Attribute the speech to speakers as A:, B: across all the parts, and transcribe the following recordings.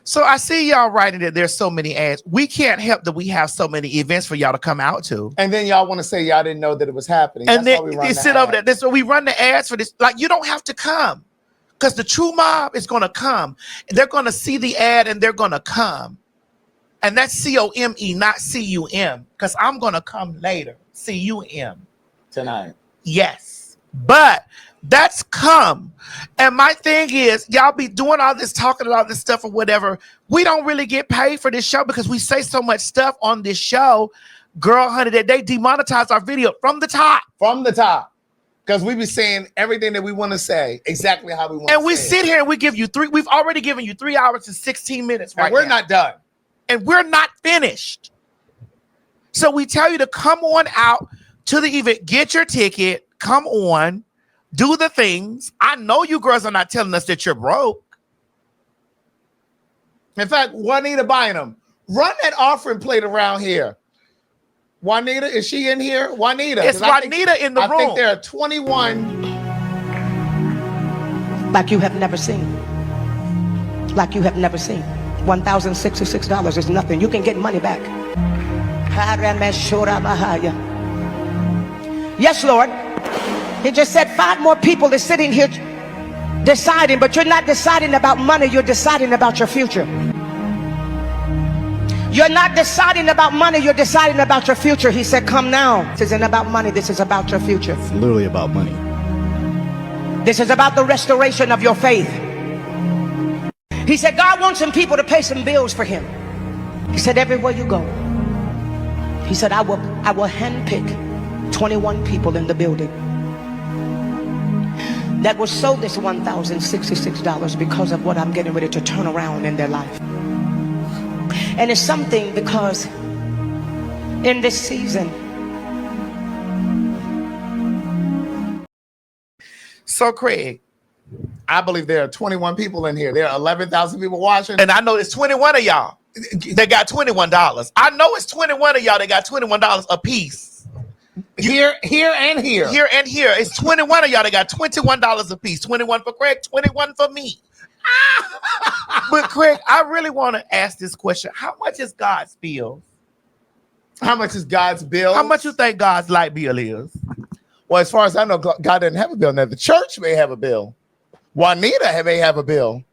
A: So I see y'all writing that there's so many ads. We can't help that we have so many events for y'all to come out to.
B: And then y'all want to say y'all didn't know that it was happening.
A: And
B: That's
A: then
B: why we run
A: they
B: the
A: sit over there.
B: ads.
A: That's why we run the ads for this. Like, you don't have to come. Because the true mob is going to come. They're going to see the ad and they're going to come. And that's C-O-M-E, not C-U-M. Because I'm going to come later. C-U-M.
B: Tonight.
A: Yes. But that's come. And my thing is, y'all be doing all this, talking about this stuff or whatever. We don't really get paid for this show because we say so much stuff on this show. Girl, honey, that they demonetize our video from the top.
B: From the top. Because we be saying everything that we want to say exactly how we want to say it.
A: And we sit here and we give you we've already given you 3 hours and 16 minutes right now.
B: And we're not done.
A: And we're not finished. So we tell you to come on out to the event, get your ticket, come on, do the things. I know you girls are not telling us that you're broke.
B: In fact, Juanita Bynum, run that offering plate around here. Juanita, is she in here? Juanita.
A: It's Juanita in the room.
B: I think there are 21.
C: Like you have never seen. Like you have never seen. $1,066 is nothing. You can get money back. Yes, Lord. He just said 5 more people are sitting here deciding, but you're not deciding about money. You're deciding about your future. You're not deciding about money, you're deciding about your future. He said, come now. This isn't about money, this is about your future.
D: It's literally about money.
C: This is about the restoration of your faith. He said, God wants some people to pay some bills for him. He said, everywhere you go. He said, I will handpick 21 people in the building that will sow this $1,066 because of what I'm getting ready to turn around in their life. And it's something because in this season.
A: So, Craig,
B: I believe there are 21 people in here. There are 11,000 people watching.
A: And I know it's 21 of y'all that got $21. I know it's 21 of y'all that got $21 a piece.
B: Here, and here.
A: Here and here. It's 21 of y'all that got $21 a piece. 21 for Craig, 21 for me. But Craig, I really want to ask this question. How much is God's bill?
B: How much is God's bill?
A: How much you think God's light bill is?
B: Well, as far as I know, God doesn't have a bill. Now, the church may have a bill. Juanita may have a bill.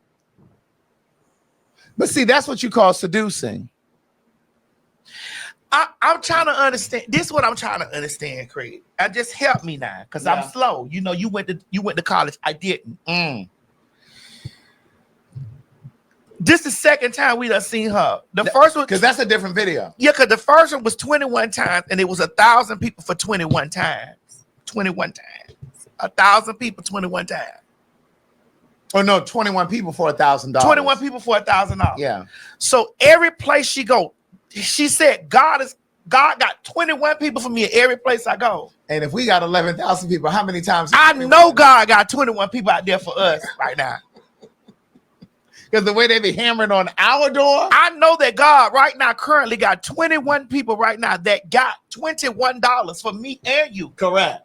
B: But see, that's what you call seducing.
A: I'm trying to understand. This is what I'm trying to understand, Craig. Just help me now, because I'm slow. You know, you went to college. I didn't. This is the second time we done seen her. The first one,
B: because that's a different video.
A: Yeah, because the first one was 21 times, and it was 1,000 people for 21 times. 21 times. 1,000 people 21 times.
B: Oh no, 21 people for $1,000.
A: 21 people for $1,000.
B: Yeah.
A: So every place she go, she said, God got 21 people for me at every place I go.
B: And if we got 11,000 people, how many times?
A: I know God got 21 people out there for us right now.
B: Because the way they be hammering on our door.
A: I know that God right now currently got 21 people right now that got $21 for me and you.
B: Correct.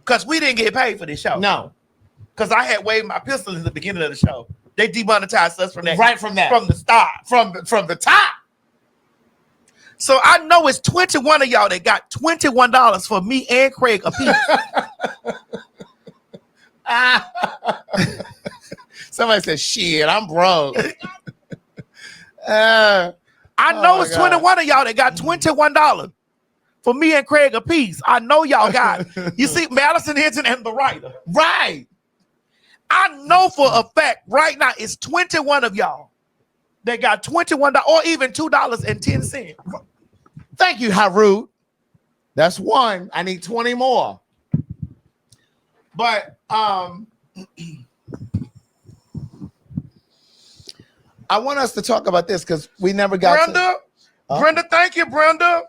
A: Because we didn't get paid for this show.
B: No.
A: Because I had waved my pistol in the beginning of the show. They demonetized us from that.
B: Right from that.
A: From the start.
B: From the top.
A: So I know it's 21 of y'all that got $21 for me and Craig a piece.
B: Somebody said, shit, I'm broke.
A: I know it's 21 of y'all that got $21 for me and Craig a piece. I know y'all got it. You see, Madison Hinton and the writer.
B: Right.
A: I know for a fact right now it's 21 of y'all that got $21 or even $2.10.
B: Thank you, Harut. That's one. I need 20 more. But I want us to talk about this because we never got
A: Brenda, thank you, Brenda.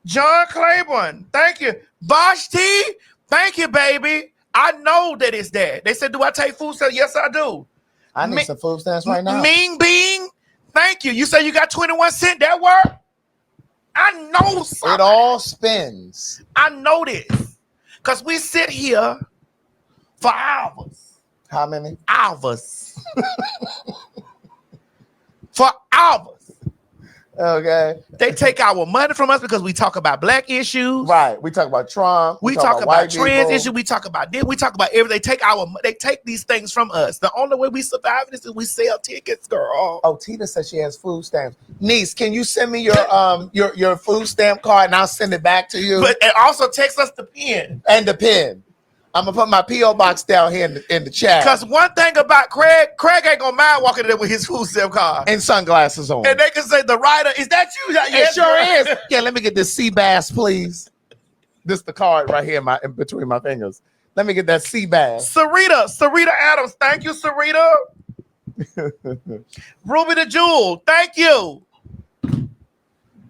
A: John Claiborne, thank you. Vashti, thank you, baby. I know that it's that. They said, do I take food stamps? Yes, I do.
B: I need some food stamps right now.
A: Ming Bing, thank you. You say you got 21 cents. That work? I know something.
B: It all spins.
A: I know this. Because we sit here for hours.
B: How many?
A: Hours. for hours.
B: Okay.
A: They take our money from us because we talk about black issues.
B: Right. We talk about Trump.
A: We talk about
B: white
A: trans
B: people.
A: issues. We talk about this. We talk about everything. They take these things from us. The only way we survive this is we sell tickets, girl.
B: Oh, Tina says she has food stamps. Niece, can you send me your food stamp card and I'll send it back to you?
A: But and also text us the pin.
B: And the pin. I'm gonna put my P.O. box down here in the chat.
A: Because one thing about Craig ain't gonna mind walking in there with his food stamp card.
B: And sunglasses on.
A: And they can say, the writer, is that you?
B: It sure is. Yeah, let me get this sea bass, please. This the card right here in between my fingers. Let me get that sea bass.
A: Sarita Adams. Thank you, Sarita. Ruby the Jewel. Thank you.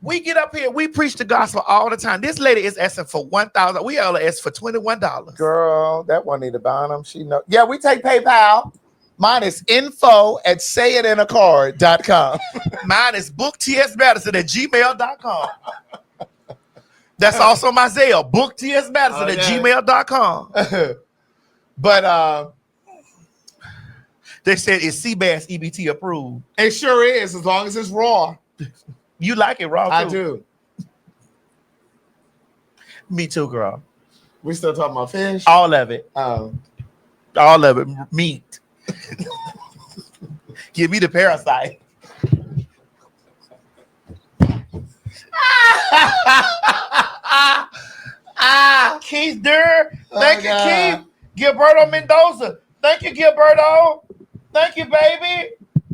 A: We get up here, we preach the gospel all the time. This lady is asking for $1,000. We all ask for $21.
B: Girl, that Juanita Bonham, she know. Yeah, we take PayPal. Mine is info@sayitinaCard.com.
A: Mine is booktsmadison@gmail.com. That's also my Zelle, booktsmadison@gmail.com.
B: But
A: they said it's Seabass EBT approved.
B: It sure is, as long as it's raw.
A: You like it raw too.
B: I do.
A: Me too, girl.
B: We still talking about fish?
A: All of it. All of it. Meat. Give me the parasite. Keith Durr. Thank you, Keith. Gilberto Mendoza. Thank you, Gilberto. Thank you, baby.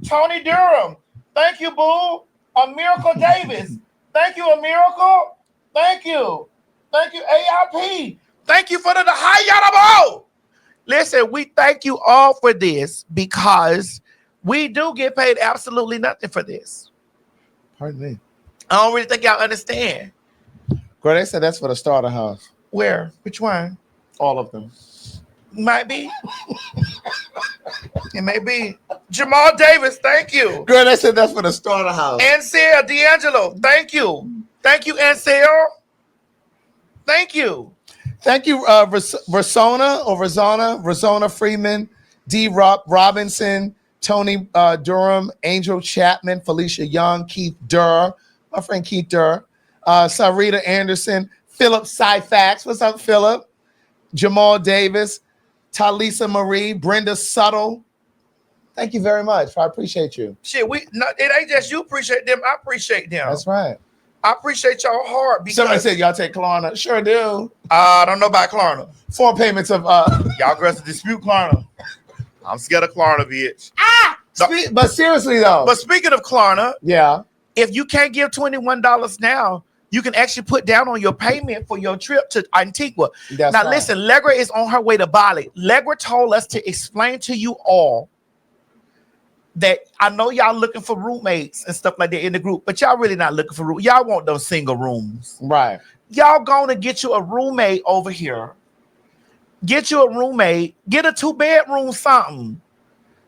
A: Tony Durham. Thank you, boo. A Miracle Davis. Thank you, a Miracle. Thank you. Thank you, AIP. Thank you for the Hayatabo. Listen, we thank you all for this because we do get paid absolutely nothing for this.
B: Pardon me.
A: I don't really think y'all understand.
B: Girl, they said that's for the starter house.
A: Where? Which one?
B: All of them.
A: Might be. It may be. Jamal Davis, thank you.
B: Girl, they said that's for the starter house.
A: Ansel D'Angelo, thank you. Thank you, Ansel. Thank you.
B: Thank you, Razona Freeman, D. Robinson, Tony Durham, Angel Chapman, Felicia Young, Keith Durr, my friend Keith Durr, Sarita Anderson, Philip Syfax. What's up, Philip? Jamal Davis, Talisa Marie, Brenda Suttle. Thank you very much. I appreciate you.
A: Shit, it ain't just you appreciate them. I appreciate them.
B: That's right.
A: I appreciate y'all hard. Because
B: somebody said y'all take Klarna. Sure do.
A: I don't know about Klarna.
B: 4 payments of
A: y'all girls to dispute Klarna. I'm scared of Klarna, bitch.
B: But seriously though.
A: But speaking of Klarna,
B: yeah.
A: If you can't give $21 now, you can actually put down on your payment for your trip to Antigua.
B: That's
A: now,
B: right.
A: listen, Legra is on her way to Bali. Legra told us to explain to you all that I know y'all looking for roommates and stuff like that in the group, but y'all really not looking for rooms. Y'all want those single rooms.
B: Right.
A: Y'all gonna get you a roommate over here. Get you a roommate. Get a 2-bedroom something.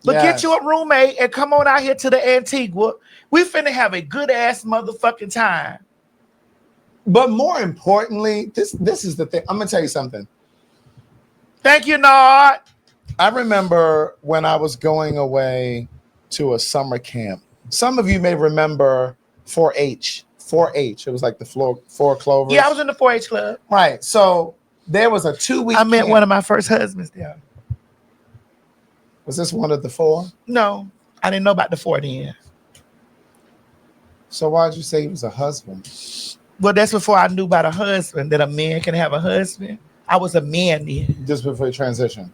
A: But get you a roommate and come on out here to the Antigua. We finna have a good ass motherfucking time.
B: But more importantly, this is the thing. I'm gonna tell you something.
A: Thank you, Nard.
B: I remember when I was going away to a summer camp. Some of you may remember 4-H. 4-H. It was like the four clovers.
A: Yeah, I was in the 4-H club.
B: Right. So there was a 2-week.
A: I met one of my first husbands there.
B: Was this one of the 4?
A: No, I didn't know about the 4 then.
B: So why did you say he was a husband?
A: Well, that's before I knew about a husband, that a man can have a husband. I was a man then.
B: Just before you transition.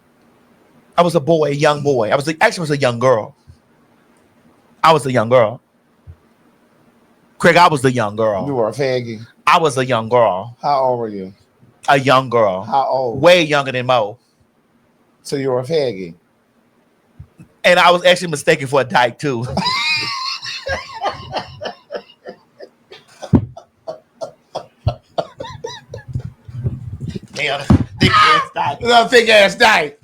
A: I was a boy, a young boy. I was a young girl. I was a young girl. Craig, I was a young girl.
B: You were a faggy.
A: I was a young girl.
B: How old were you?
A: A young girl.
B: How old?
A: Way younger than Mo.
B: So you were a faggy.
A: And I was actually mistaken for a dyke too. Damn, thick ass dyke.
B: No, thick ass dyke.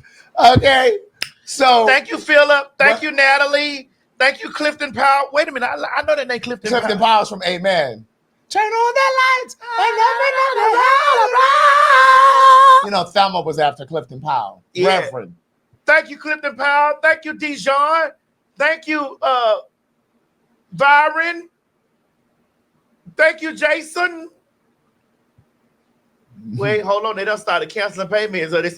B: Okay. So
A: thank you, Philip. Thank you, Natalie. Thank you, Clifton Powell. Wait a minute. I know that name Clifton Powell.
B: Clifton Powell's from Amen. Turn on the lights and you know, Thelma was after Clifton Powell.
A: Yeah.
B: Reverend.
A: Thank you, Clifton Powell. Thank you, Dijon. Thank you, Byron. Thank you, Jason. Wait, hold on. They done started canceling payments. So they said,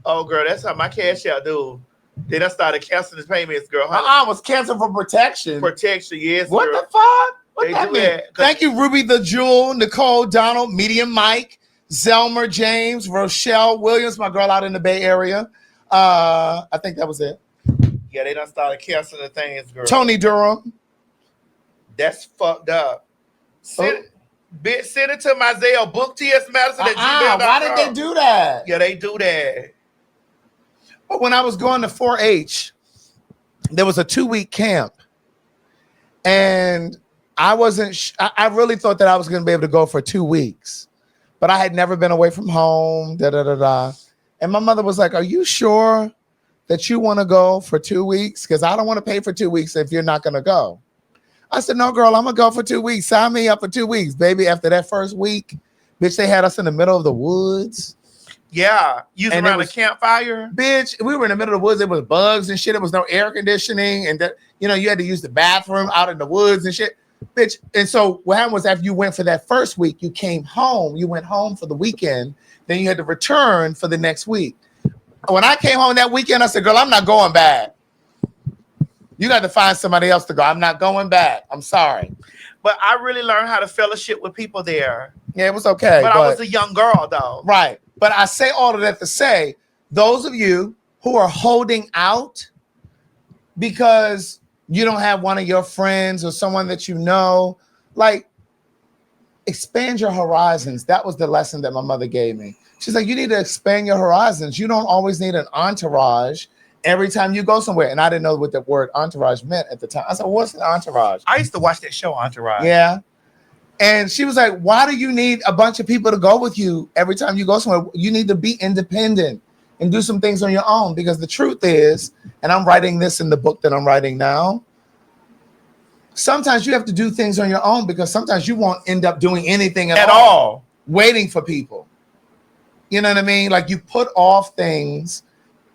A: oh, girl, that's how my cash out do. They done started canceling payments, girl.
B: Was canceled for protection.
A: Protection, yes.
B: What
A: girl.
B: the fuck? What
A: They
B: that
A: do
B: mean?
A: that, 'cause-
B: Thank you, Ruby the Jewel, Nicole, Donald, Medium Mike, Zelmer James, Rochelle Williams, my girl out in the Bay Area. I think that was it.
A: Yeah, they done started canceling the things, girl.
B: Tony Durham.
A: That's fucked up. Send it to my Zelle, book T.S. Madison at gmail.com.
B: Why did they do that?
A: Yeah, they do that.
B: But when I was going to 4-H, there was a 2-week camp. And I wasn't, I really thought that I was going to be able to go for 2 weeks. But I had never been away from home, And my mother was like, are you sure that you want to go for 2 weeks? Because I don't want to pay for 2 weeks if you're not going to go. I said, no, girl, I'm going to go for 2 weeks. Sign me up for 2 weeks, baby. After that first week, bitch, they had us in the middle of the woods.
A: Yeah, using around a campfire.
B: Bitch, we were in the middle of the woods. There was bugs and shit. There was no air conditioning. And, you had to use the bathroom out in the woods and shit. Bitch. And so what happened was after you went for that first week, you came home. You went home for the weekend. Then you had to return for the next week. When I came home that weekend, I said, girl, I'm not going back. You got to find somebody else to go. I'm not going back. I'm sorry.
A: But I really learned how to fellowship with people there.
B: Yeah, it was okay.
A: But I was a young girl, though.
B: Right. But I say all of that to say, those of you who are holding out because you don't have one of your friends or someone that you know, like, expand your horizons. That was the lesson that my mother gave me. She's like, you need to expand your horizons. You don't always need an entourage every time you go somewhere. And I didn't know what the word entourage meant at the time. I said, what's an entourage?
A: I used to watch that show, Entourage.
B: Yeah. And she was like, why do you need a bunch of people to go with you every time you go somewhere? You need to be independent and do some things on your own. Because the truth is, and I'm writing this in the book that I'm writing now, sometimes you have to do things on your own because sometimes you won't end up doing anything at all, waiting for people. You know what I mean? Like you put off things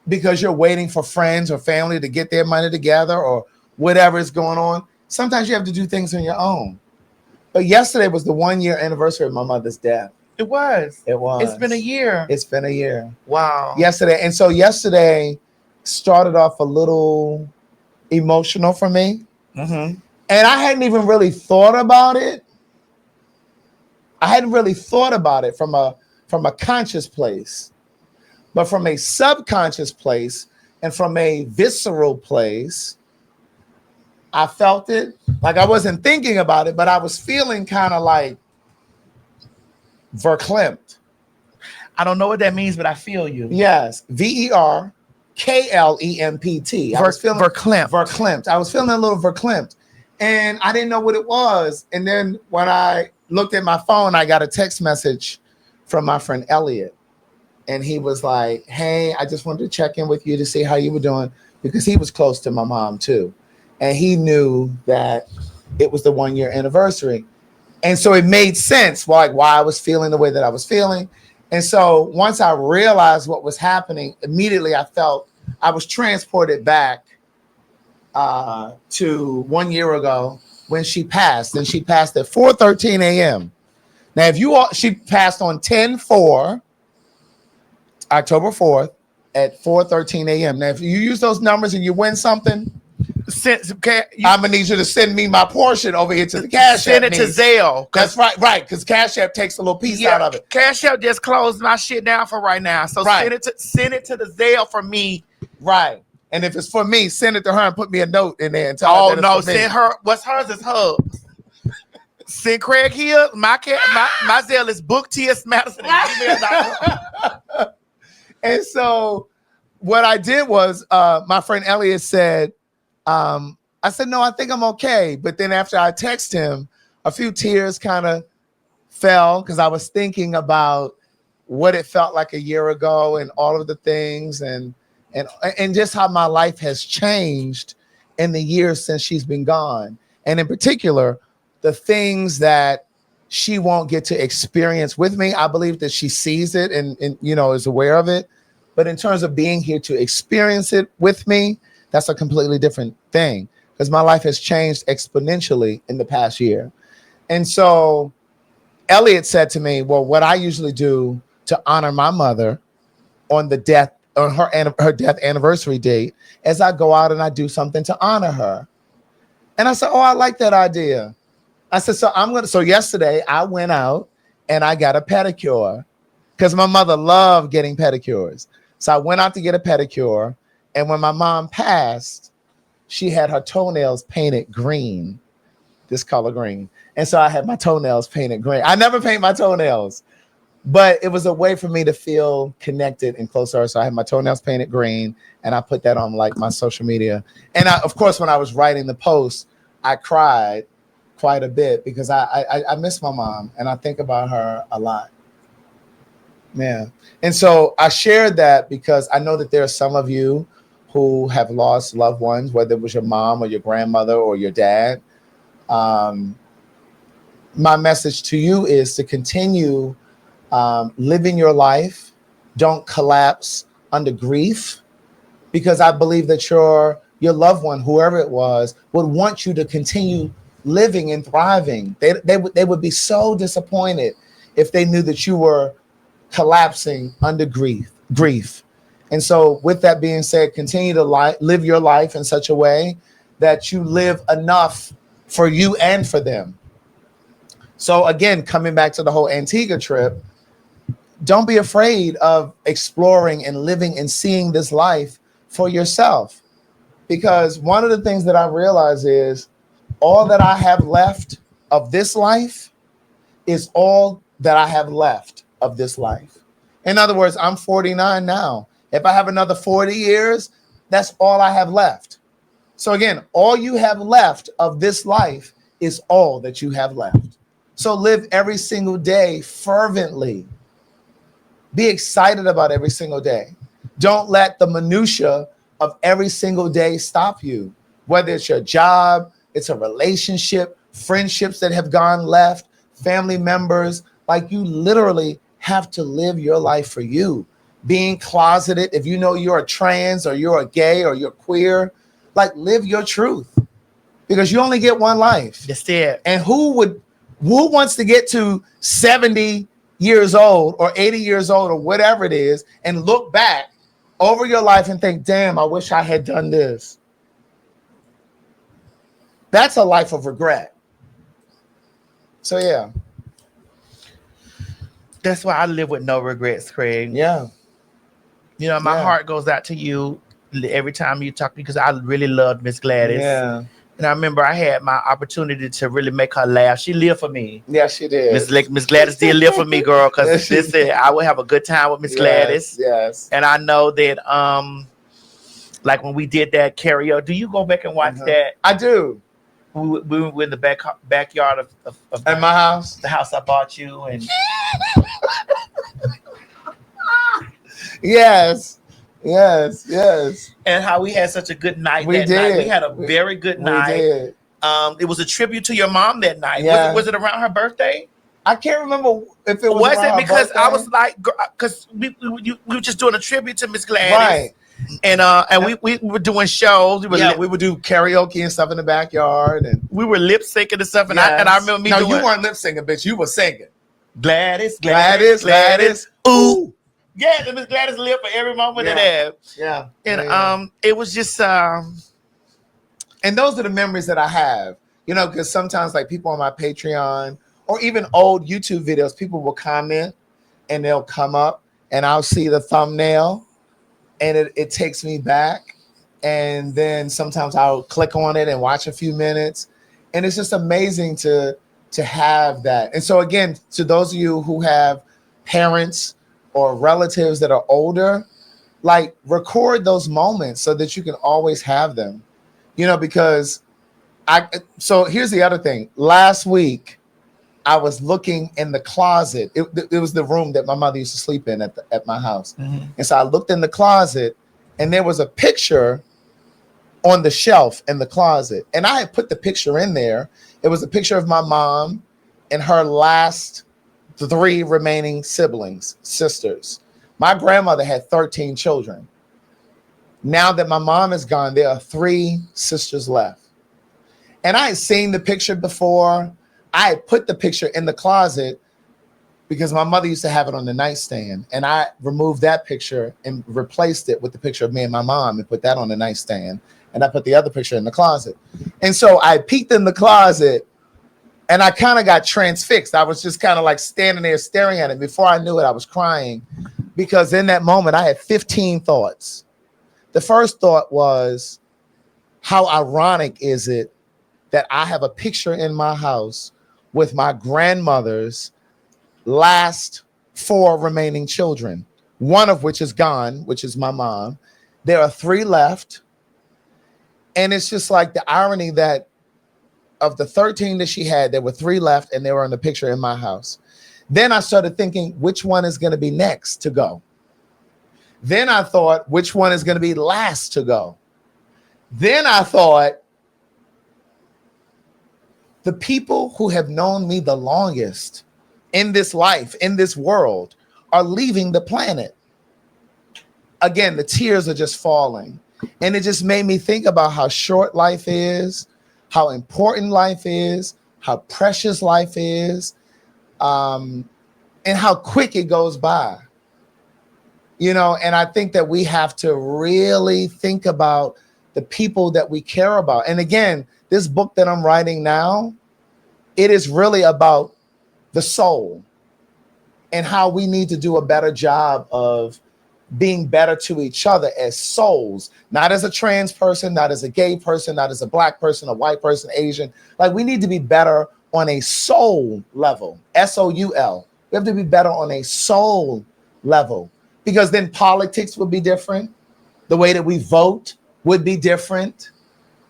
B: because you're waiting for friends or family to get their money together or whatever is going on. Sometimes you have to do things on your own. But yesterday was the 1-year anniversary of my mother's death.
A: It was.
B: It was.
A: It's been a year.
B: It's been a year.
A: Wow.
B: Yesterday. And so yesterday started off a little emotional for me.
A: Mm-hmm.
B: And I hadn't even really thought about it. I hadn't really thought about it from a conscious place. But from a subconscious place and from a visceral place, I felt it. Like I wasn't thinking about it, but I was feeling kind of like verklempt.
A: I don't know what that means, but I feel you.
B: Yes. VERKLEMPT. I was feeling
A: verklempt.
B: Verklempt. I was feeling a little verklempt. And I didn't know what it was. And then when I looked at my phone, I got a text message from my friend Elliot. And he was like, hey, I just wanted to check in with you to see how you were doing, because he was close to my mom too. And he knew that it was the 1-year anniversary. And so it made sense, like why I was feeling the way that I was feeling. And so once I realized what was happening, immediately I felt I was transported back to 1 year ago when she passed. And she passed at 4:13 a.m. Now, she passed on 10/4, October 4th at 4:13 a.m. Now, if you use those numbers and you win something, I'm gonna need you to send me my portion over here to the Cash App.
A: Send it to Zelle.
B: That's right, because Cash App takes a little piece out of it.
A: Cash App just closed my shit down for right now, so send it to the Zelle for me.
B: Right, and if it's for me, send it to her and put me a note in there and tell her that it's for me.
A: Send her. What's hers is Hubs. Send Craig here. My Zelle is book T.S. Madison.
B: And so what I did was my friend Elliot said, I said, no, I think I'm okay. But then after I texted him, a few tears kind of fell because I was thinking about what it felt like a year ago and all of the things and just how my life has changed in the years since she's been gone. And in particular, the things that she won't get to experience with me. I believe that she sees it and is aware of it. But in terms of being here to experience it with me, that's a completely different thing. because my life has changed exponentially in the past year. And so Elliot said to me, well, what I usually do to honor my mother on her death anniversary date is I go out and I do something to honor her. And I said, oh, I like that idea. I said, so yesterday I went out and I got a pedicure because my mother loved getting pedicures. So I went out to get a pedicure. And when my mom passed, she had her toenails painted green, this color green. And so I had my toenails painted green. I never paint my toenails, but it was a way for me to feel connected and close to her. So I had my toenails painted green, and I put that on like my social media. And of course, when I was writing the post, I cried quite a bit because I miss my mom and I think about her a lot. Yeah. And so I shared that because I know that there are some of you who have lost loved ones, whether it was your mom or your grandmother or your dad. My message to you is to continue living your life. Don't collapse under grief, because I believe that your loved one, whoever it was, would want you to continue living and thriving. They would be so disappointed if they knew that you were collapsing under grief. And so with that being said, continue to live your life in such a way that you live enough for you and for them. So again, coming back to the whole Antigua trip, don't be afraid of exploring and living and seeing this life for yourself. Because one of the things that I realize is all that I have left of this life is all that I have left of this life. In other words, I'm 49 now. If I have another 40 years, that's all I have left. So again, all you have left of this life is all that you have left. So live every single day fervently. Be excited about every single day. Don't let the minutia of every single day stop you. Whether it's your job, it's a relationship, friendships that have gone left, family members, like you literally have to live your life for you. Being closeted, if you know you're a trans or you're a gay or you're queer, like live your truth, because you only get one life.
A: That's it.
B: And who wants to get to 70 years old or 80 years old or whatever it is and look back over your life and think, damn, I wish I had done this. That's a life of regret. So yeah.
A: That's why I live with no regrets, Craig.
B: Yeah.
A: You know, my heart goes out to you every time you talk, because I really loved Miss Gladys.
B: Yeah.
A: And I remember I had my opportunity to really make her laugh. She lived for me.
B: Yeah, she did.
A: Miss Gladys did live for me, girl, because I would have a good time with Miss Gladys.
B: Yes.
A: And I know that like when we did that karaoke, do you go back and watch that?
B: I do.
A: We were in the backyard of
B: at my house.
A: The house I bought you, and
B: Yes.
A: And how we had such a good night
B: We
A: that
B: did.
A: night. We had a very good night.
B: We did.
A: It was a tribute to your mom that night.
B: Yeah.
A: Was it around her birthday?
B: I can't remember if it was.
A: Was
B: around
A: it
B: her
A: because
B: birthday.
A: I was like, because we were just doing a tribute to Miss Gladys,
B: Right.
A: And we were doing shows.
B: We would do karaoke and stuff in the backyard, and
A: we were lip syncing and stuff. And
B: Yes.
A: I remember me.
B: No,
A: doing,
B: you weren't lip singing, bitch. You were singing.
A: Gladys.
B: Ooh.
A: Yeah, the Miss Gladys lived for every moment of that.
B: Yeah.
A: And it was just
B: and those are the memories that I have. You know, because sometimes like people on my Patreon or even old YouTube videos, people will comment and they'll come up and I'll see the thumbnail and it takes me back. And then sometimes I'll click on it and watch a few minutes. And it's just amazing to have that. And so again, to those of you who have parents or relatives that are older, like record those moments so that you can always have them, you know, because so here's the other thing. Last week, I was looking in the closet. It was the room that my mother used to sleep in at my house. Mm-hmm. And so I looked in the closet and there was a picture on the shelf in the closet. And I had put the picture in there. It was a picture of my mom and her last 3 remaining sisters. My grandmother had 13 children. Now that my mom is gone, there are 3 sisters left. And I had seen the picture before. I had put the picture in the closet because my mother used to have it on the nightstand. And I removed that picture and replaced it with the picture of me and my mom and put that on the nightstand. And I put the other picture in the closet. And so I peeked in the closet and I kind of got transfixed. I was just kind of like standing there staring at it. Before I knew it, I was crying because in that moment I had 15 thoughts. The first thought was, how ironic is it that I have a picture in my house with my grandmother's last 4 remaining children, one of which is gone, which is my mom. There are 3 left. And it's just like the irony that of the 13 that she had, there were 3 left and they were in the picture in my house. Then I started thinking, which one is going to be next to go? Then I thought, which one is going to be last to go? Then I thought, the people who have known me the longest in this life, in this world, are leaving the planet. Again, the tears are just falling. And it just made me think about how short life is, how important life is, how precious life is, and how quick it goes by. You know, and I think that we have to really think about the people that we care about. And again, this book that I'm writing now, it is really about the soul and how we need to do a better job of being better to each other as souls, not as a trans person, not as a gay person, not as a black person, a white person, Asian. Like, we need to be better on a soul level, S-O-U-L. We have to be better on a soul level, because then politics would be different. The way that we vote would be different.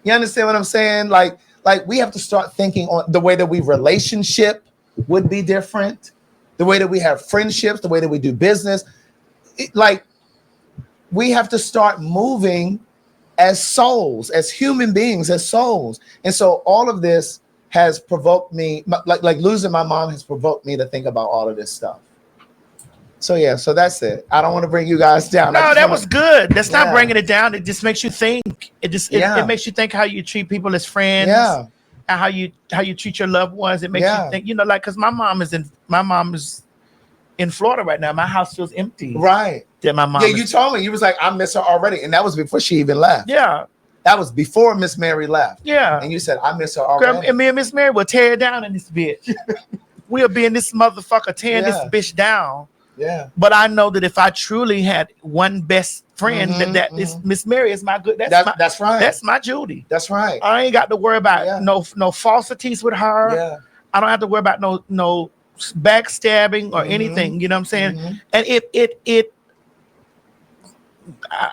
B: You understand what I'm saying? Like we have to start thinking on the way that we relationship would be different. The way that we have friendships, the way that we do business. We have to start moving as souls, as human beings, as souls. And so all of this has provoked me, like losing my mom has provoked me to think about all of this stuff. So yeah, so that's it. I don't want to bring you guys down.
A: No, that was good. That's not bringing it down. It just makes you think. It makes you think how you treat people as friends.
B: Yeah.
A: And how you treat your loved ones. It makes you think, like, because my mom is in Florida right now. My house feels empty.
B: Right.
A: That my mom.
B: Yeah, you told me. You was like, I miss her already. And that was before she even left.
A: Yeah.
B: That was before Miss Mary left.
A: Yeah.
B: And you said, I miss her already.
A: And me and Miss Mary will tear it down in this bitch. We'll be in this motherfucker tearing this bitch down.
B: Yeah.
A: But I know that if I truly had one best friend, that is Miss Mary is my good.
B: That's right.
A: That's my Judy.
B: That's right.
A: I ain't got to worry about no falsities with her.
B: Yeah.
A: I don't have to worry about no backstabbing or anything. You know what I'm saying? And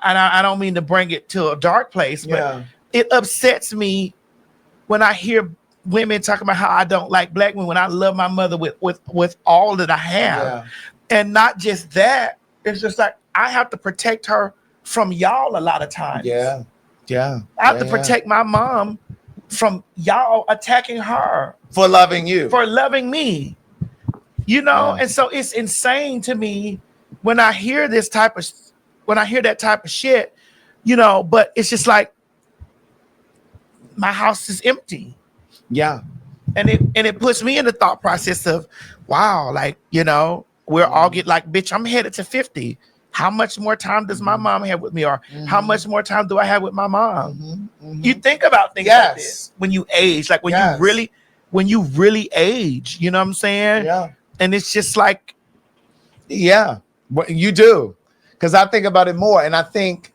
A: I don't mean to bring it to a dark place, but it upsets me when I hear women talking about how I don't like black women when I love my mother with all that I have.
B: Yeah.
A: And not just that, it's just like I have to protect her from y'all a lot of times.
B: Yeah. Yeah.
A: I have to protect my mom from y'all attacking her.
B: For loving you.
A: For loving me. And so it's insane to me when I hear that type of shit, but it's just like my house is empty.
B: Yeah.
A: And it puts me in the thought process of, wow, like, we're all get like, bitch, I'm headed to 50. How much more time does my mom have with me? Or how much more time do I have with my mom? You think about things like this when you age, like when you really age, you know what I'm saying?
B: Yeah.
A: And it's just like,
B: yeah, you do. Because I think about it more. And I think,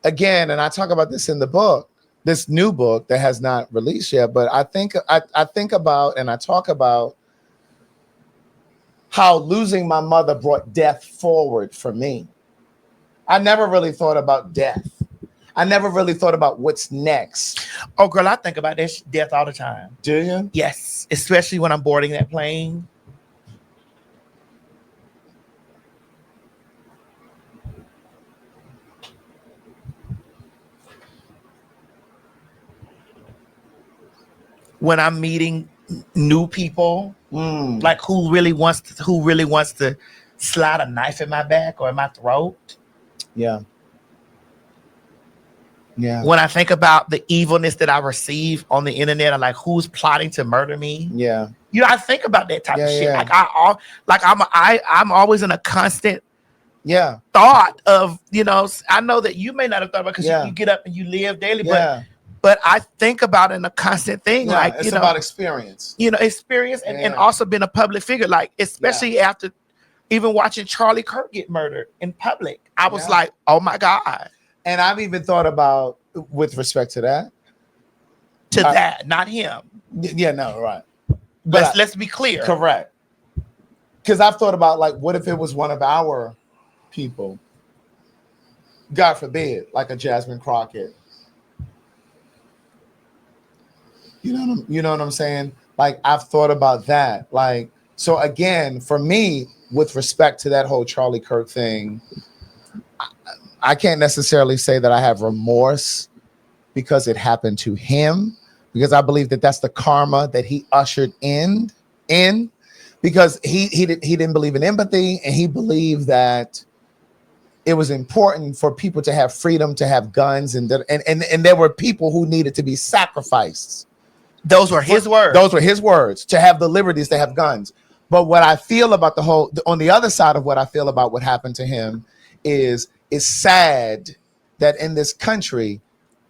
B: again, and I talk about this in the book, this new book that has not released yet, but I think about and I talk about how losing my mother brought death forward for me. I never really thought about death. I never really thought about what's next.
A: Oh, girl, I think about that death all the time.
B: Do you?
A: Yes, especially when I'm boarding that plane. When I'm meeting new people, like who really wants to slide a knife in my back or in my throat.
B: Yeah. Yeah.
A: When I think about the evilness that I receive on the internet, I'm like, who's plotting to murder me?
B: Yeah.
A: You know, I think about that type of shit.
B: Yeah.
A: Like I'm always in a constant
B: Yeah.
A: thought of, you know, I know that you may not have thought about because
B: Yeah.
A: you get up and you live daily,
B: Yeah.
A: but I think about it in a constant thing,
B: Yeah.
A: like,
B: It's
A: you know,
B: about experience.
A: you know, experience and
B: Yeah.
A: also being a public figure, like especially after even watching Charlie Kirk get murdered in public. I was like, oh my God.
B: And I've even thought about, with respect to that,
A: not him.
B: Yeah, no, right. But
A: Let's be clear.
B: Correct. Because I've thought about, like, what if it was one of our people? God forbid, like a Jasmine Crockett. You know what I'm saying? Like, I've thought about that. Like, so again, for me, with respect to that whole Charlie Kirk thing, I can't necessarily say that I have remorse because it happened to him, because I believe that that's the karma that he ushered in because he didn't believe in empathy, and he believed that it was important for people to have freedom, to have guns, and there were people who needed to be sacrificed.
A: Those were his words.
B: Those were his words, to have the liberties to have guns. But what I feel about on the other side of what I feel about what happened to him is it's sad that in this country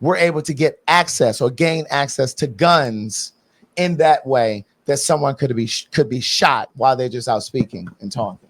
B: we're able to get access or gain access to guns in that way, that someone could be shot while they're just out speaking and talking.